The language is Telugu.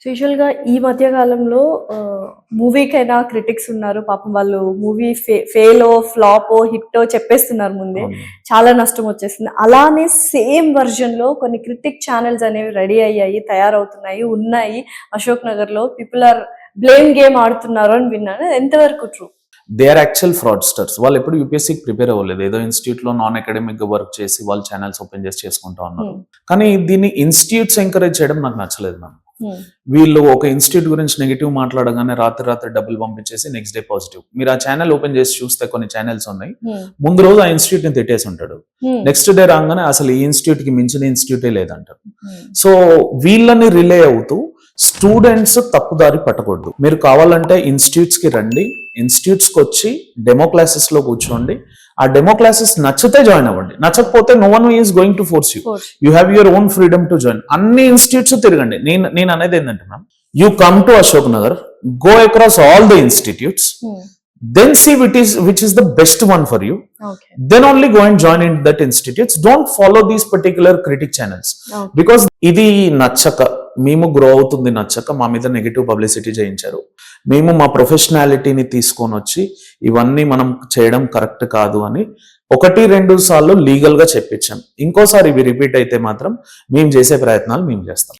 యూజువల్ గా ఈ మధ్య కాలంలో మూవీకైనా క్రిటిక్స్ ఉన్నారు. పాపం వాళ్ళు మూవీ ఫెయిలో, ఫ్లాపో, హిట్టో చెప్పేస్తున్నారు ముందే. అవును. చాలా నష్టం వచ్చేసింది. అలానే సేమ్ వర్జన్ లో కొన్ని క్రిటిక్ ఛానల్స్ అనేవి రెడీ అయ్యాయి, తయారవుతున్నాయి, ఉన్నాయి. అశోక్ నగర్ లో పీపుల్ ఆర్ బ్లేమ్ గేమ్ ఆడుతున్నారు అని విన్నాను. ఎంతవరకు true? They are actual fraudsters. వాళ్ళు ఎప్పుడు యూపీఎస్సీకి ప్రిపేర్ అవ్వలేదు. ఏదో ఇన్స్టిట్యూట్ లో నాన్ అకాడమిక్ గా వర్క్ చేసి వాళ్ళు ఛానల్స్ ఓపెన్ చేసి చేసుకుంటా ఉన్నారు. కానీ దీన్ని ఇన్స్టిట్యూట్స్ ఎంకరేజ్ చేయడం నాకు నచ్చలేదు మ్యామ్. వీళ్ళు ఒక ఇన్స్టిట్యూట్ గురించి నెగిటివ్ మాట్లాడగానే రాత్రి డబ్బులు పంపించేసి నెక్స్ట్ డే పాజిటివ్. మీరు ఆ ఛానల్ ఓపెన్ చేసి చూస్తే కొన్ని ఛానల్స్ ఉన్నాయి. ముందు రోజు ఆ ఇన్స్టిట్యూట్ ని తిట్టేసి ఉంటాడు, నెక్స్ట్ డే రాగానే అసలు ఈ ఇన్స్టిట్యూట్ కి మించిన ఇన్స్టిట్యూటే లేదంటారు. సో వీళ్ళని రిలే అవుతూ స్టూడెంట్స్ తప్పుదారి పట్టకూడదు. మీరు కావాలంటే ఇన్స్టిట్యూట్స్ కి రండి, ఇన్స్టిట్యూట్స్ కి వచ్చి డెమో క్లాసెస్ లో కూర్చోండి. ఆ డెమో క్లాసెస్ నచ్చితే జాయిన్ అవ్వండి, నచ్చకపోతే no one is going to force you. You have your own freedom to join. అన్ని ఇన్స్టిట్యూట్స్ తిరగండి. నేను అనేది ఏంటంటే ma'am, you come to Ashok Nagar, go across all the institutes, then see which is the best one for you. Okay. Then only go and join in that institutes. Don't follow these particular critic channels. Okay. Because ఇది నచ్చక మేము గ్రో అవుతుంది నచ్చక మా మీద నెగిటివ్ పబ్లిసిటీ చేయించారు. మేము మా ప్రొఫెషనాలిటీని తీసుకొని వచ్చి ఇవన్నీ మనం చేయడం కరెక్ట్ కాదు అని 1-2 సార్లు లీగల్ గా చెప్పించాం. ఇంకోసారి ఇవి రిపీట్ అయితే మాత్రం మేము చేసే ప్రయత్నాలు మేము చేస్తాం.